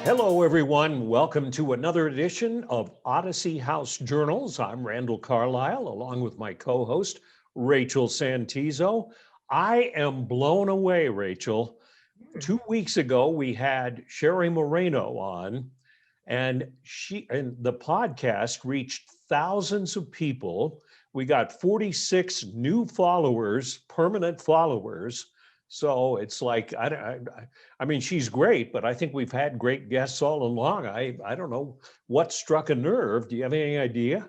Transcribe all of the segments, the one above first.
Hello, everyone. Welcome to another edition of Odyssey House Journals. I'm Randall Carlisle, along with my co-host, Rachel Santizo. I am blown away, Rachel. 2 weeks ago, we had Sherry Moreno on, and the podcast reached thousands of people. We got 46 new followers, permanent followers. So it's like I mean, she's great, but I think we've had great guests all along. I don't know what struck a nerve. Do you have any idea?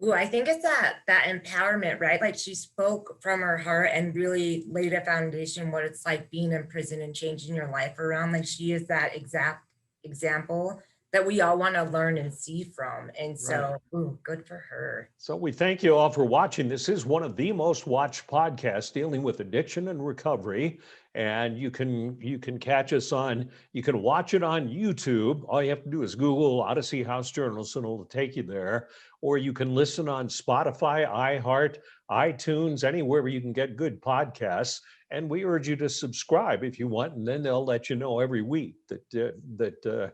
Ooh, I think it's that empowerment, right? Like she spoke from her heart and really laid a foundation what it's like being in prison and changing your life around. Like she is that exact example that we all want to learn and see from. And Right. so, ooh, good for her. So we thank you all for watching. This is one of the most watched podcasts dealing with addiction and recovery. And you can catch us on, you can watch it on YouTube. All you have to do is Google Odyssey House Journals and it'll take you there. Or you can listen on Spotify, iHeart, iTunes, anywhere where you can get good podcasts. And we urge you to subscribe if you want, and then they'll let you know every week that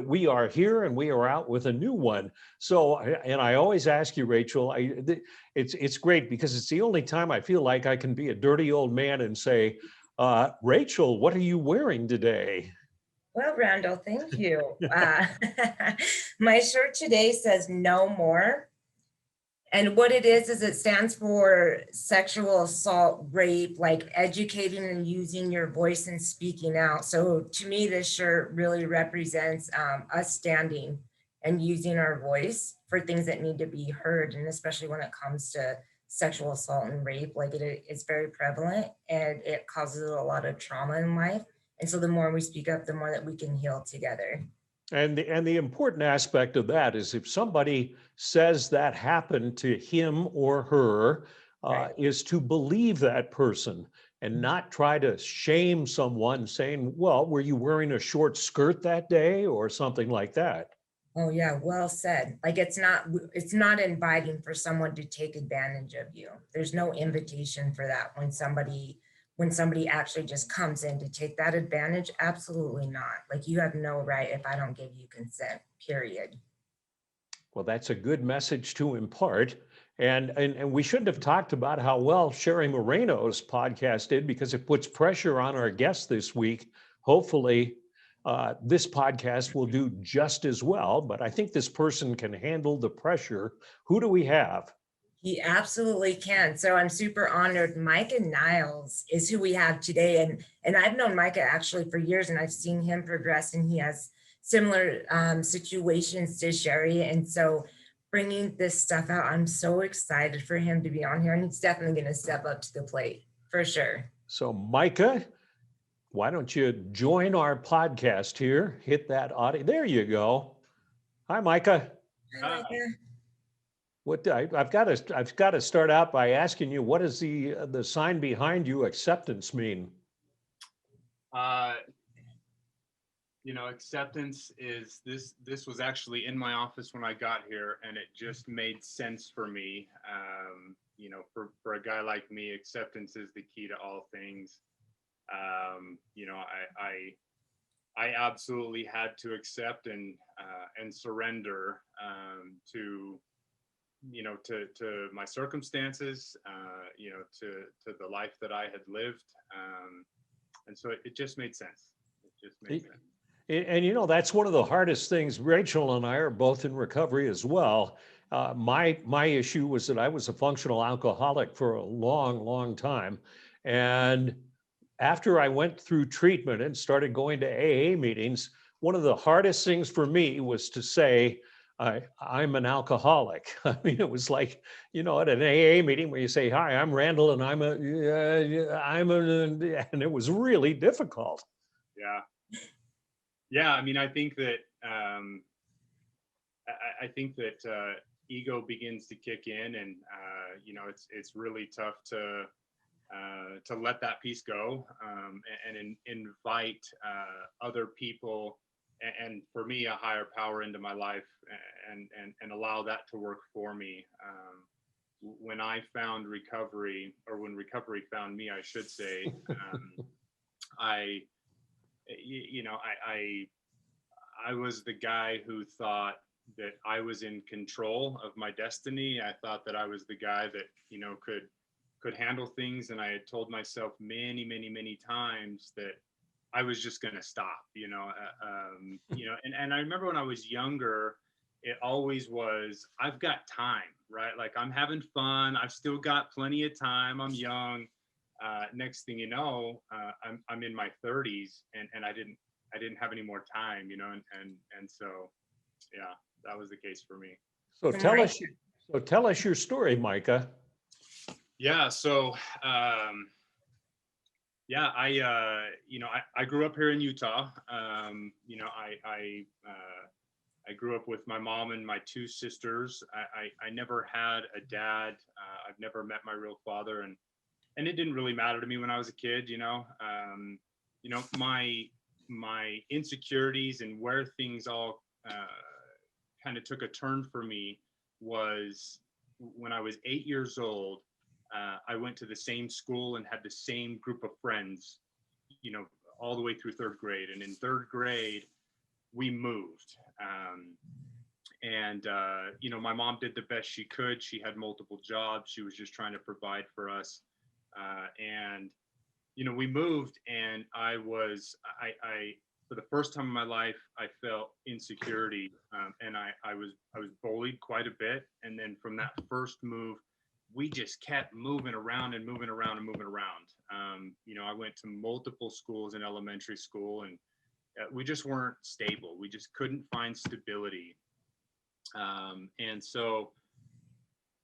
we are here and we are out with a new one. So, and I always ask you, Rachel, it's great because it's the only time I feel like I can be a dirty old man and say, Rachel, what are you wearing today? Well, Randall, thank you. My shirt today says no more. And what it is it stands for sexual assault, rape, like educating and using your voice and speaking out. So to me, this shirt really represents us standing and using our voice for things that need to be heard. And especially when it comes to sexual assault and rape, like it's very prevalent and it causes a lot of trauma in life. And so the more we speak up, the more that we can heal together. And the important aspect of that is if somebody says that happened to him or her, Right. is to believe that person and not try to shame someone saying, well, were you wearing a short skirt that day or something like that? Oh yeah, well said. Like it's not inviting for someone to take advantage of you. There's no invitation for that when somebody actually just comes in to take that advantage. Absolutely not. Like you have no right if I don't give you consent, period. Well, that's a good message to impart. And we shouldn't have talked about how well Sherry Moreno's podcast did because it puts pressure on our guests this week. Hopefully, this podcast will do just as well. But I think this person can handle the pressure. Who do we have? He absolutely can. So I'm super honored. Micah Niles is who we have today. And I've known Micah actually for years and I've seen him progress and he has similar situations to Sherry. And so bringing this stuff out, I'm so excited for him to be on here and he's definitely going to step up to the plate for sure. So, Micah, why don't you join our podcast here? Hit that audio. There you go. Hi, Micah. Hi, Hi. Micah. I've got to start out by asking you, what does the sign behind you, acceptance, mean? Uh, acceptance is this. This was actually in my office when I got here, and it just made sense for me. For a guy like me, acceptance is the key to all things. I absolutely had to accept and surrender to to my circumstances, to the life that I had lived. And so it just made sense. It just made sense. And that's one of the hardest things. Rachel and I are both in recovery as well. My issue was that I was a functional alcoholic for a long, long time, and after I went through treatment and started going to AA meetings, one of the hardest things for me was to say, I'm an alcoholic. I mean, it was like, at an AA meeting where you say, hi, I'm Randall and and it was really difficult. Yeah. Yeah. I mean, I think that, ego begins to kick in and, it's really tough to let that piece go, and invite other people and for me a higher power into my life and allow that to work for me. When I found recovery, or when recovery found me, I should say, I I was the guy who thought that I was in control of my destiny. I thought that I was the guy that, could handle things. And I had told myself many, many, many times that I was just going to stop, and I remember when I was younger, it always was, I've got time, right? Like, I'm having fun. I've still got plenty of time. I'm young. Next thing you know, I'm in my 30s, and I didn't have any more time, and so, yeah, that was the case for me. So tell us your story, Micah. Yeah. So, yeah, I grew up here in Utah. I grew up with my mom and my two sisters. I never had a dad. I've never met my real father, and it didn't really matter to me when I was a kid. My insecurities and where things all kind of took a turn for me was when I was 8 years old. I went to the same school and had the same group of friends, all the way through third grade. And in third grade, we moved. My mom did the best she could. She had multiple jobs. She was just trying to provide for us. We moved, and I for the first time in my life, I felt insecurity, and I was bullied quite a bit. And then from that first move, we just kept moving around and moving around and moving around. I went to multiple schools in elementary school, and we just weren't stable. We just couldn't find stability. And so,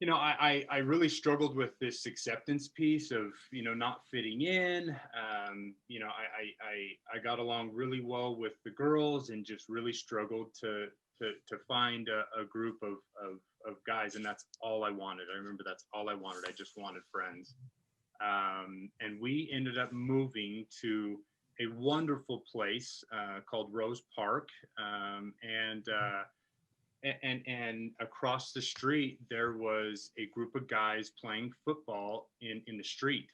I really struggled with this acceptance piece of, not fitting in. I got along really well with the girls and just really struggled to find a group of guys. And that's all I wanted. I remember that's all I wanted. I just wanted friends. And we ended up moving to a wonderful place called Rose Park. And across the street, there was a group of guys playing football in the street.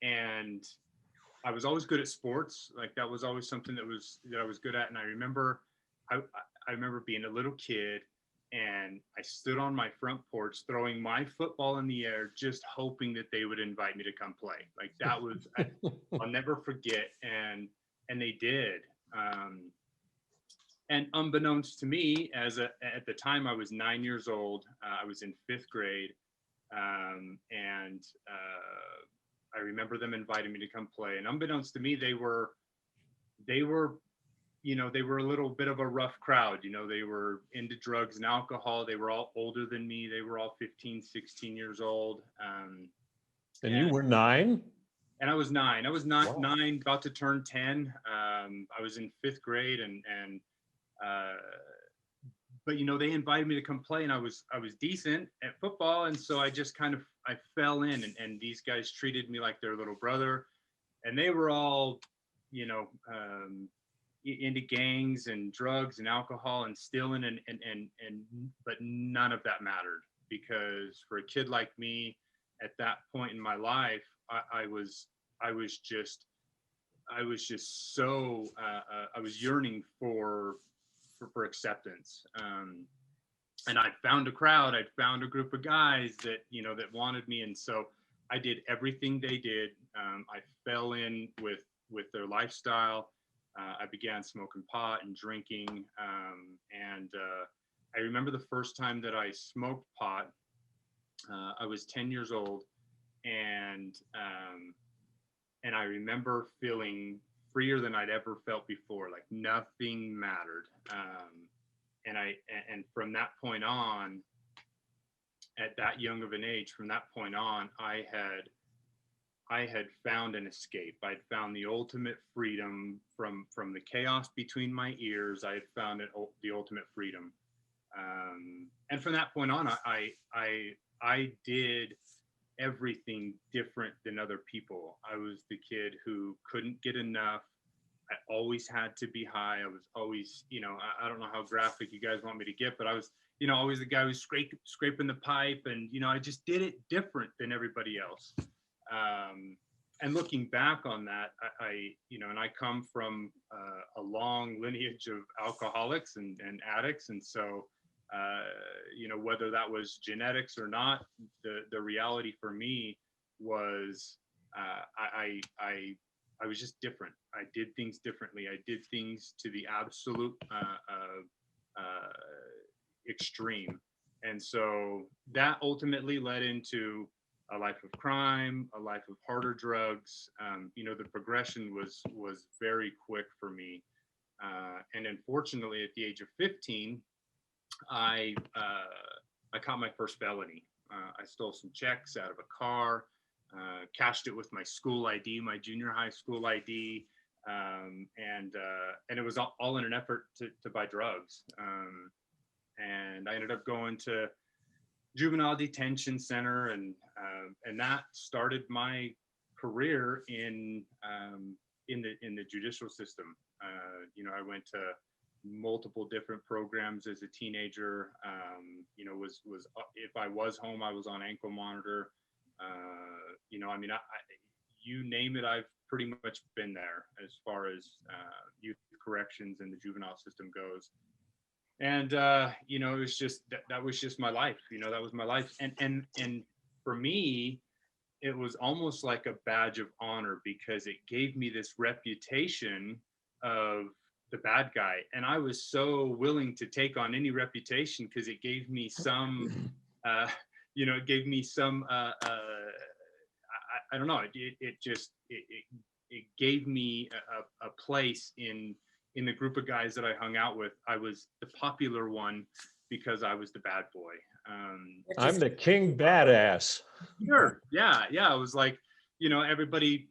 And I was always good at sports. Like, that was always something that I was good at. And I remember being a little kid, and I stood on my front porch throwing my football in the air, just hoping that they would invite me to come play. Like, that was, I'll never forget. And they did. And unbeknownst to me, at the time I was 9 years old, I was in fifth grade, and I remember them inviting me to come play. And unbeknownst to me, they were a little bit of a rough crowd. They were into drugs and alcohol. They were all older than me. They were all 15, 16 years old. And you were 9? And I was 9. I was not Wow. 9, about to turn 10. I was in fifth grade, but they invited me to come play, and I was decent at football. And so I just I fell in, and these guys treated me like their little brother, and they were all, into gangs and drugs and alcohol and stealing, but none of that mattered, because for a kid like me at that point in my life, I was just so I was yearning for acceptance. And I found a crowd. I found a group of guys that that wanted me, and so I did everything they did. I fell in with their lifestyle. I began smoking pot and drinking, and I remember the first time that I smoked pot. I was 10 years old, and I remember feeling freer than I'd ever felt before. Like, nothing mattered. And from that point on, at that young of an age, from that point on, I had found an escape. I'd found the ultimate freedom from the chaos between my ears. I had found the ultimate freedom. And from that point on, I did everything different than other people. I was the kid who couldn't get enough. I always had to be high. I was always, I don't know how graphic you guys want me to get, but I was, always the guy who's scraping the pipe, and, I just did it different than everybody else. and looking back on that, and I come from a long lineage of alcoholics and addicts. And so, whether that was genetics or not, the reality for me was I was just different. I did things differently. I did things to the absolute extreme. And so that ultimately led into a life of crime, a life of harder drugs. The progression was very quick for me. And unfortunately, at the age of 15, I caught my first felony. I stole some checks out of a car, cashed it with my school ID, my junior high school ID, and it was all in an effort to buy drugs. And I ended up going to juvenile detention center, and that started my career in the judicial system. I went to multiple different programs as a teenager. Was if I was home, I was on ankle monitor. You name it, I've pretty much been there as far as youth corrections and the juvenile system goes. And it was just that was just my life. That was my life. And for me, it was almost like a badge of honor, because it gave me this reputation of the bad guy, and I was so willing to take on any reputation, because it gave me some it gave me some I don't know, it gave me a place in the group of guys that I hung out with. I was the popular one because I was the bad boy. I'm the king badass. Sure. Yeah. I was like, everybody,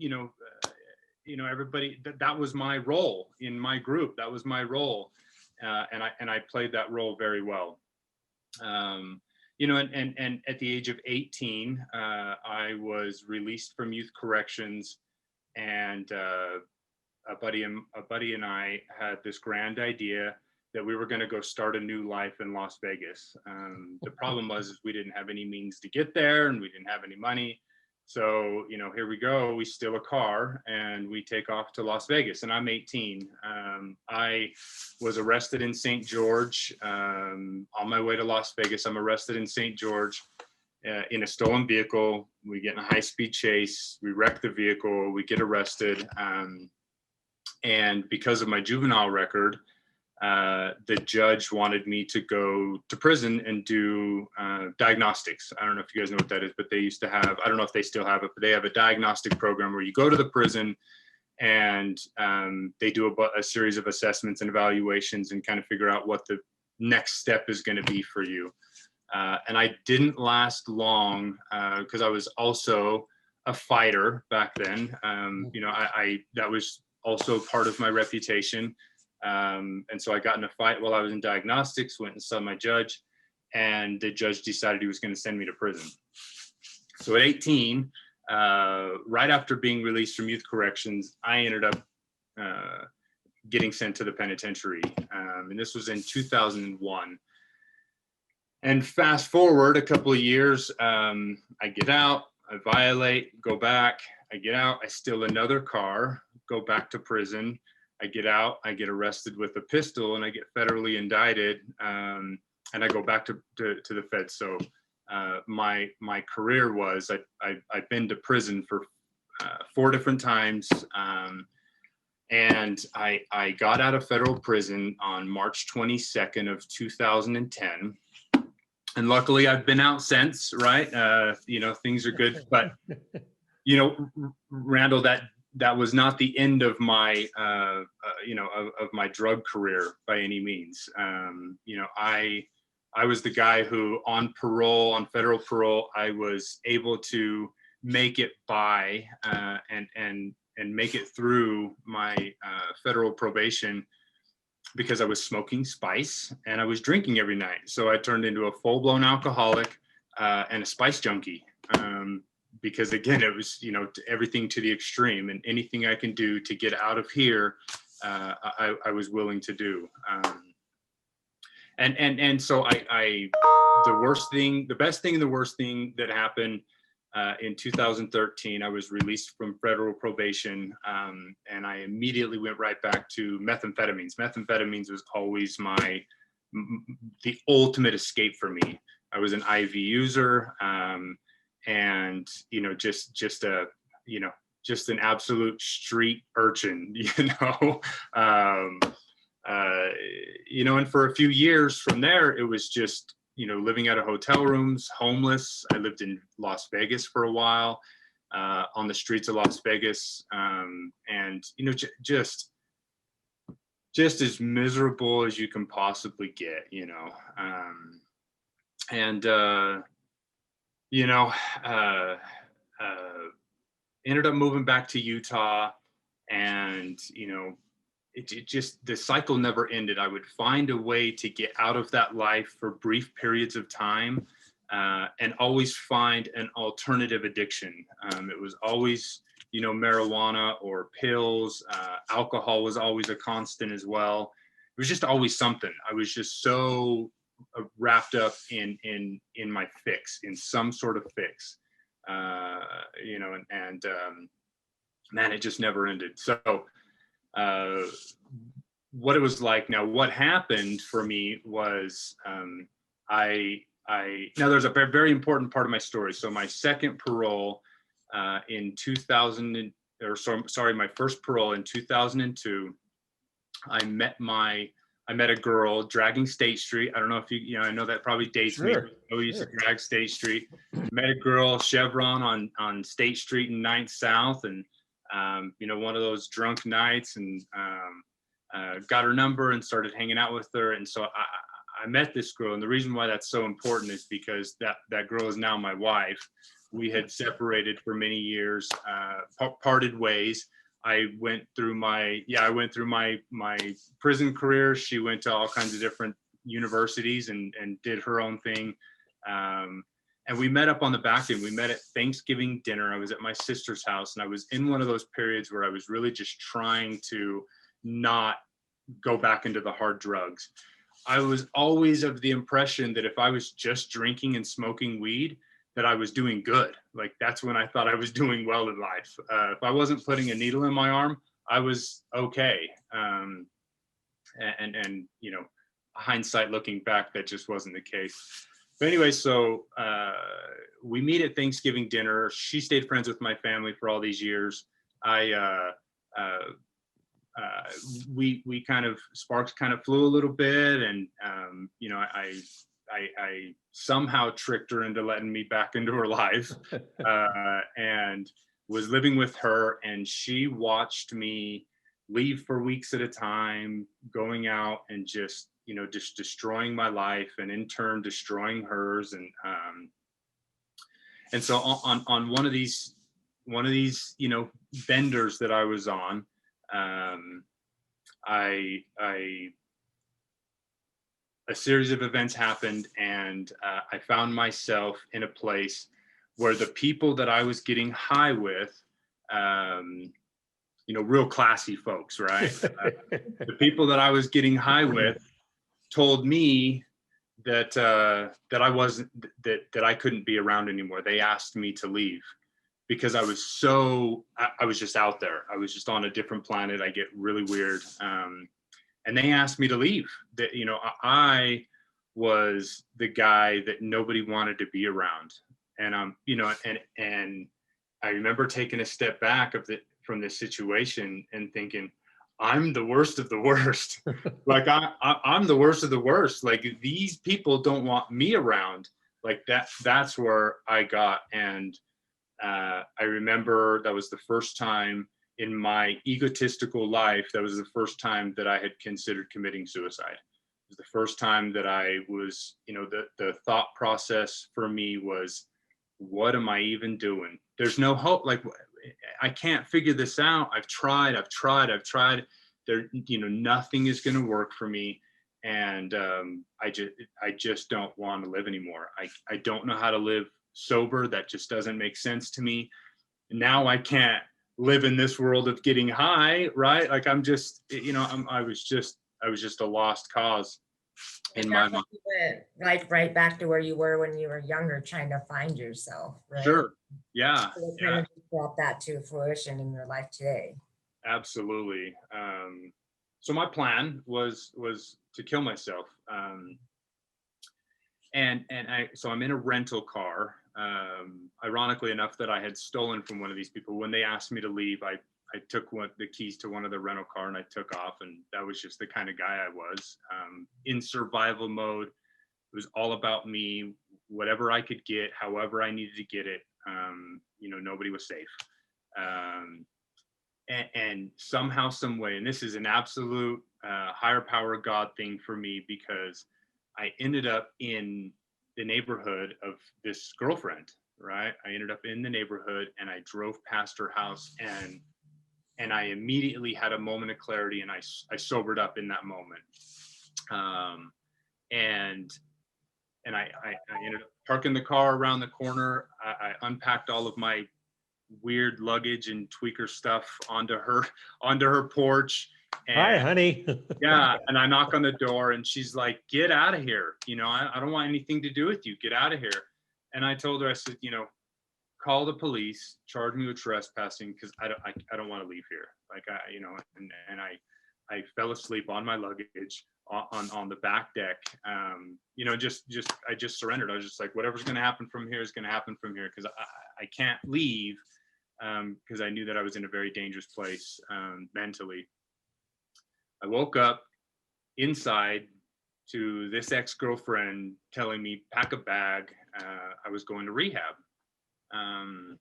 everybody, that was my role in my group. That was my role. And I played that role very well. And at the age of 18, I was released from youth corrections, and a buddy and I had this grand idea that we were going to go start a new life in Las Vegas. The problem was we didn't have any means to get there, and we didn't have any money. So, here we go. We steal a car and we take off to Las Vegas, and I'm 18. I was arrested in St. George on my way to Las Vegas. I'm arrested in St. George in a stolen vehicle. We get in a high-speed chase. We wreck the vehicle. We get arrested. And because of my juvenile record, the judge wanted me to go to prison and do diagnostics. I don't know if you guys know what that is, but they used to have, I don't know if they still have it, but they have a diagnostic program where you go to the prison and they do a series of assessments and evaluations and kind of figure out what the next step is going to be for you. And I didn't last long because I was also a fighter back then. That was also part of my reputation. And so I got in a fight while I was in diagnostics, went and saw my judge, and the judge decided he was going to send me to prison. So at 18, right after being released from youth corrections, I ended up getting sent to the penitentiary. And this was in 2001. And fast forward a couple of years, I get out, I violate, go back, I get out, I steal another car, go back to prison. I get out, I get arrested with a pistol, and I get federally indicted, and I go back to the feds. So my career was, I've been to prison for 4 different times, and I got out of federal prison on March 22nd of 2010. And luckily I've been out since, right? Things are good, but Randall, that was not the end of my, of my drug career by any means. I was the guy who on federal parole, I was able to make it by and make it through my federal probation because I was smoking spice and I was drinking every night. So I turned into a full-blown alcoholic and a spice junkie. Because again, it was, everything to the extreme, and anything I can do to get out of here, I was willing to do. And so the best thing and the worst thing that happened in 2013, I was released from federal probation, and I immediately went right back to methamphetamines. Methamphetamines was always the ultimate escape for me. I was an IV user, and just an absolute street urchin, and for a few years from there, it was just, living out of hotel rooms, homeless. I lived in Las Vegas for a while, on the streets of Las Vegas, and just as miserable as you can possibly get, ended up moving back to Utah, and it just, the cycle never ended. I would find a way to get out of that life for brief periods of time, and always find an alternative addiction. It was always, marijuana or pills. Alcohol was always a constant as well. It was just always something. I was just so wrapped up in my fix, in some sort of fix, man, it just never ended. So what it was like. Now, what happened for me was, now there's a very important part of my story. So my second parole in 2000, my first parole in 2002, I met a girl dragging State Street. I don't know if I know that probably dates me. We used to drag State Street. Met a girl, Chevron on State Street in 9th South, and one of those drunk nights, and got her number and started hanging out with her. And so I met this girl, and the reason why that's so important is because that girl is now my wife. We had separated for many years, parted ways. I went through my prison career. She went to all kinds of different universities and did her own thing. And we met up on the back end. We met at Thanksgiving dinner. I was at my sister's house, and I was in one of those periods where I was really just trying to not go back into the hard drugs. I was always of the impression that if I was just drinking and smoking weed, that I was doing good. Like, that's when I thought I was doing well in life. If I wasn't putting a needle in my arm, I was okay. And hindsight looking back, that just wasn't the case. But anyway, so we meet at Thanksgiving dinner. She stayed friends with my family for all these years. We kind of, sparks kind of flew a little bit, and I somehow tricked her into letting me back into her life, and was living with her, and she watched me leave for weeks at a time, going out and just destroying my life, and in turn destroying hers. And so on one of these benders that I was on, a series of events happened, and I found myself in a place where the people that I was getting high with, real classy folks, right? The people that I was getting high with told me that I couldn't be around anymore. They asked me to leave because I was just out there. I was just on a different planet. I get really weird. And they asked me to leave. That, I was the guy that nobody wanted to be around. And and I remember taking a step back from this situation and thinking, I'm the worst of the worst. Like I'm the worst of the worst. Like, these people don't want me around. Like that's where I got. And I remember that was the first time in my egotistical life, that was the first time that I had considered committing suicide. It was the first time that I was, the thought process for me was, what am I even doing? There's no hope. Like, I can't figure this out. I've tried. There, nothing is going to work for me. And I just don't want to live anymore. I don't know how to live sober. That just doesn't make sense to me. Now I can't live in this world of getting high, right? Like, I'm just, I was just a lost cause. It in my sounds like mind. you went like right back to where you were when you were younger, trying to find yourself, right? Sure. Yeah. So it Yeah. kind of just brought that to fruition in your life today. Absolutely. So my plan was to kill myself. So I'm in a rental car. Ironically enough, that I had stolen from one of these people. When they asked me to leave, I took the keys to one of the rental car and I took off. And that was just the kind of guy I was, in survival mode. It was all about me, whatever I could get, however I needed to get it. Nobody was safe. And somehow, some way, and this is an absolute higher power God thing for me, because I ended up in the neighborhood of this girlfriend, right? I ended up in the neighborhood and I drove past her house, and I immediately had a moment of clarity, and I sobered up in that moment. And I ended up parking the car around the corner. I unpacked all of my weird luggage and tweaker stuff onto her porch. And Hi, honey. yeah, and I knock on the door and she's like, "Get out of here. I don't want anything to do with you. Get out of here." And I told her, I said, call the police, charge me with trespassing, because I don't want to leave here. Like, and I fell asleep on my luggage on the back deck. I just surrendered. I was just like, whatever's going to happen from here is going to happen from here, because I can't leave, because I knew that I was in a very dangerous place mentally. I woke up inside to this ex-girlfriend telling me, pack a bag. I was going to rehab. And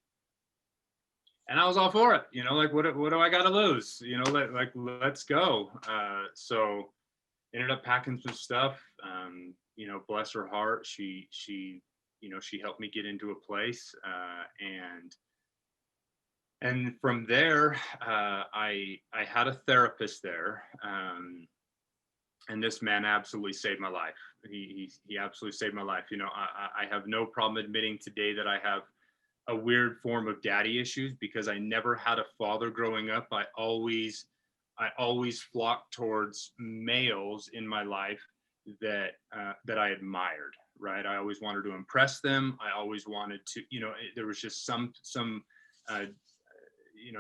I was all for it, like, what do I got to lose? Let's go. So ended up packing some stuff. Bless her heart. She helped me get into a place. And from there, I had a therapist there. And this man absolutely saved my life. He absolutely saved my life. I have no problem admitting today that I have a weird form of daddy issues, because I never had a father growing up. I always flocked towards males in my life that I admired, right? I always wanted to impress them. I always wanted to, there was just some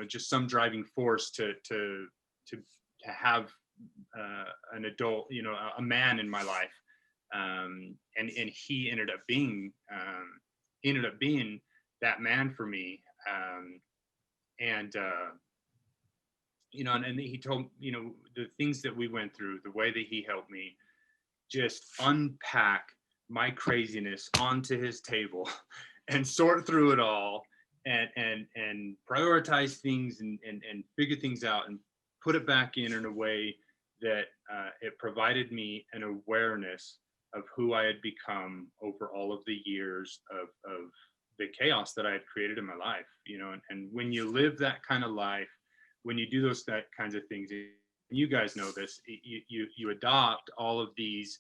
just some driving force to have an adult, a man in my life. And he ended up being that man for me. And he told, the things that we went through, the way that he helped me just unpack my craziness onto his table and sort through it all, and prioritize things, and figure things out, and put it back in a way that it provided me an awareness of who I had become over all of the years of the chaos that I had created in my life. And when you live that kind of life, when you do that kinds of things, you guys know this, you adopt all of these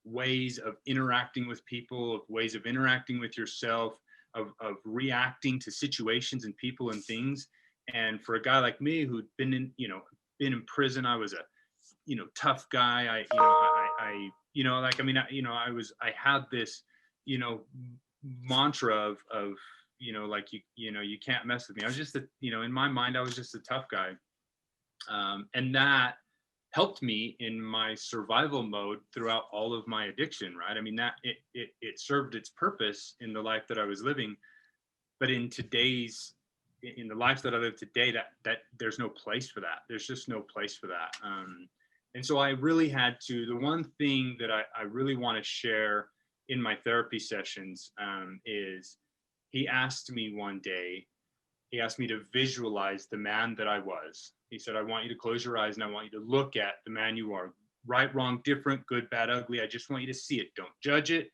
ways of interacting with people, of ways of interacting with yourself, of reacting to situations and people and things. And for a guy like me who'd been in prison, I was a tough guy. I had this mantra of you can't mess with me. I was just in my mind, I was just a tough guy. And that helped me in my survival mode throughout all of my addiction, right? I mean, that it served its purpose in the life that I was living. But in the life that I live today, that there's no place for that. There's just no place for that. And so I really had to, the one thing that I really want to share in my therapy sessions is, he asked me one day, he asked me to visualize the man that I was. He said, I want you to close your eyes and I want you to look at the man you are. Right, wrong, different, good, bad, ugly. I just want you to see it. Don't judge it.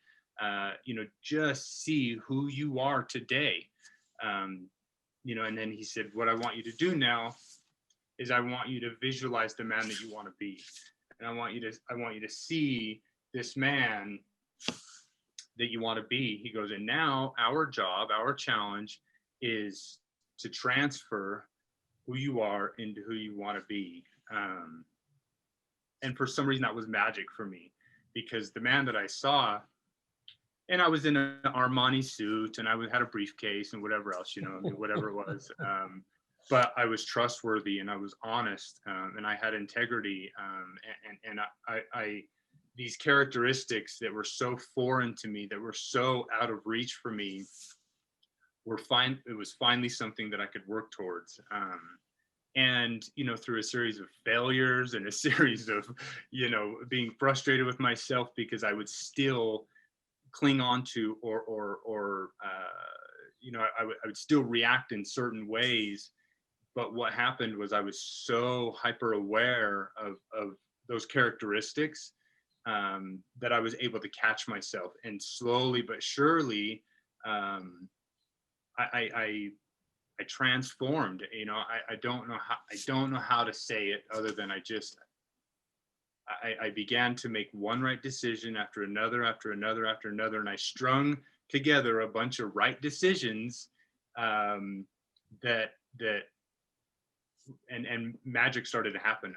Just see who you are today. And then he said, what I want you to do now is I want you to visualize the man that you want to be. And I want you to see this man that you want to be. He goes, and now our job, our challenge is to transfer who you are into who you want to be. And for some reason that was magic for me, because the man that I saw, and I was in an Armani suit, and I had a briefcase and whatever else, I mean, whatever it was. But I was trustworthy, and I was honest, and I had integrity, and I these characteristics that were so foreign to me, that were so out of reach for me, it was finally something that I could work towards. And through a series of failures and a series of being frustrated with myself because I would still cling on to or I would still react in certain ways. But what happened was I was so hyper aware of those characteristics, that I was able to catch myself, and slowly but surely I transformed. I don't know how to say it other than I began to make one right decision after another, and I strung together a bunch of right decisions, that and magic started to happen.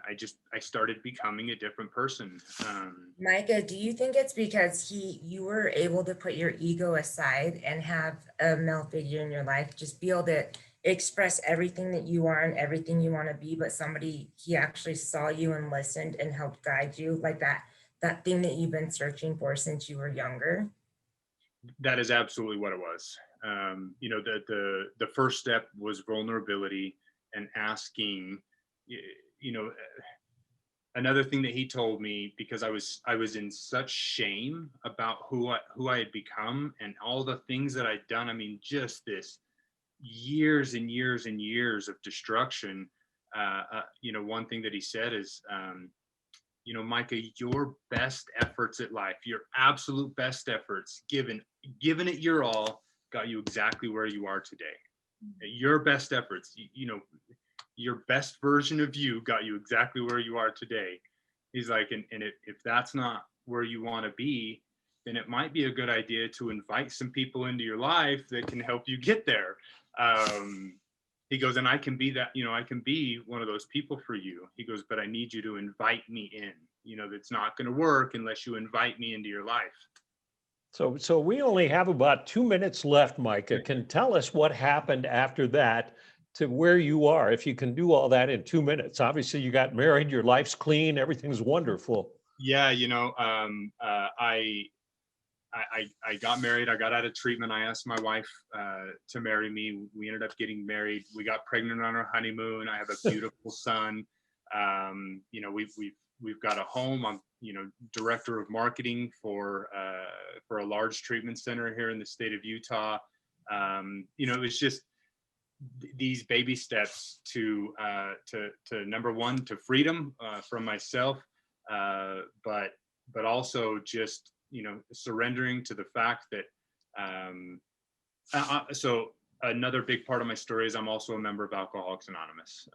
I started becoming a different person. Micah, do you think it's because you were able to put your ego aside and have a male figure in your life, just be able to express everything that you are and everything you want to be, but he actually saw you and listened and helped guide you, like that thing that you've been searching for since you were younger? That is absolutely what it was. The first step was vulnerability and asking. Another thing that he told me, because I was in such shame about who I had become and all the things that I'd done. I mean, just this years and years and years of destruction. One thing that he said is, Micah, your best efforts at life, your absolute best efforts, given it your all, got you exactly where you are today. Your best efforts, your best version of you got you exactly where you are today. He's like, and if that's not where you want to be, then it might be a good idea to invite some people into your life that can help you get there. He goes, and I can be that, I can be one of those people for you. He goes, but I need you to invite me in. That's not going to work unless you invite me into your life. So we only have about 2 minutes left, Micah. Can tell us what happened after that to where you are, if you can do all that in 2 minutes. Obviously, you got married, your life's clean, everything's wonderful. Yeah, I got married. I got out of treatment. I asked my wife to marry me. We ended up getting married. We got pregnant on our honeymoon. I have a beautiful son. We've got a home. I'm director of marketing for a large treatment center here in the state of Utah. It was just these baby steps to number one, to freedom from myself, but also just surrendering to the fact that so another big part of my story is I'm also a member of Alcoholics Anonymous.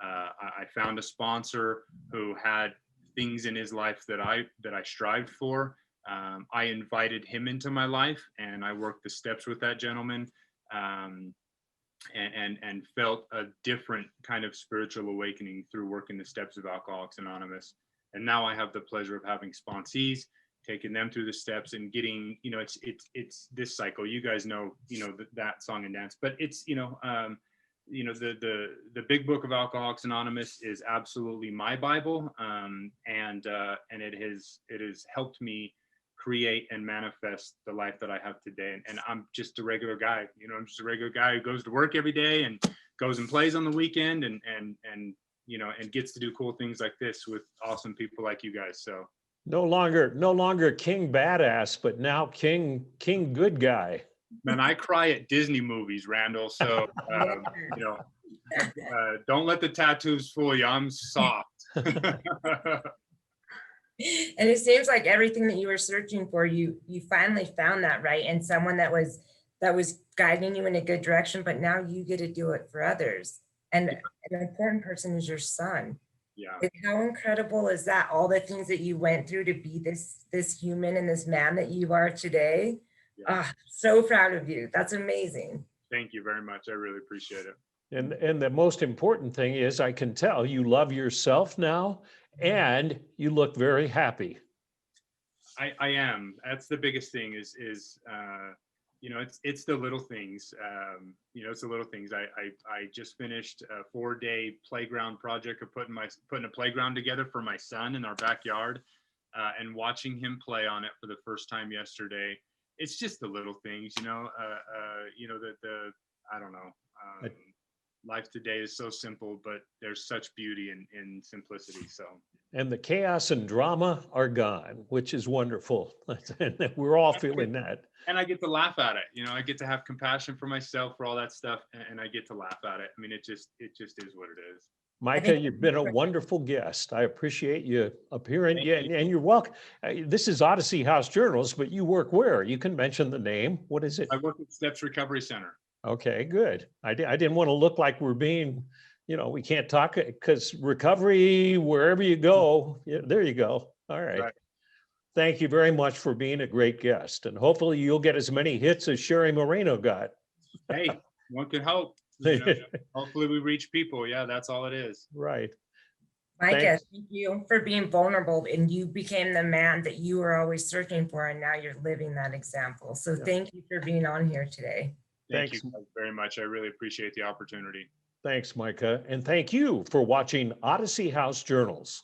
I found a sponsor who had things in his life that I strived for. I invited him into my life, and I worked the steps with that gentleman, and felt a different kind of spiritual awakening through working the steps of Alcoholics Anonymous. And now I have the pleasure of having sponsees, taking them through the steps and getting, it's this cycle. You guys know, that song and dance, but it's, the big book of Alcoholics Anonymous is absolutely my Bible. And it has helped me create and manifest the life that I have today. And I'm just a regular guy, I'm just a regular guy who goes to work every day and goes and plays on the weekend and gets to do cool things like this with awesome people like you guys. So no longer King Badass, but now King Good Guy. Man, I cry at Disney movies, Randall. So, don't let the tattoos fool you. I'm soft. And it seems like everything that you were searching for, you finally found that, right? And someone that was guiding you in a good direction, but now you get to do it for others. And an important person is your son. Yeah. Like, how incredible is that? All the things that you went through to be this human and this man that you are today. Yeah. So proud of you. That's amazing. Thank you very much. I really appreciate it. And the most important thing is, I can tell you love yourself now, and you look very happy. I am. That's the biggest thing is you know, it's the little things. You know, it's the little things. I just finished a 4-day playground project of putting a playground together for my son in our backyard, and watching him play on it for the first time yesterday. It's just the little things, you know. You know, the I don't know. Life today is so simple, but there's such beauty in simplicity. So. And the chaos and drama are gone, which is wonderful. And we're all feeling that. And I get to laugh at it. You know, I get to have compassion for myself for all that stuff, and I get to laugh at it. I mean, it just is what it is. Micah, you've been a wonderful guest. I appreciate you appearing. Yeah, and you're welcome. This is Odyssey House Journals, but you work where? You can mention the name. What is it? I work at Steps Recovery Center. Okay, good. I didn't want to look like we're being, you know, we can't talk because recovery, wherever you go, yeah, there you go. All right. Thank you very much for being a great guest. And hopefully you'll get as many hits as Sherry Moreno got. Hey, one could hope. You know, hopefully we reach people. Yeah, that's all it is. Right. Micah, thank you for being vulnerable, and you became the man that you were always searching for, and now you're living that example. So thank you for being on here today. Thank you very much. I really appreciate the opportunity. Thanks, Micah. And thank you for watching Odyssey House Journals.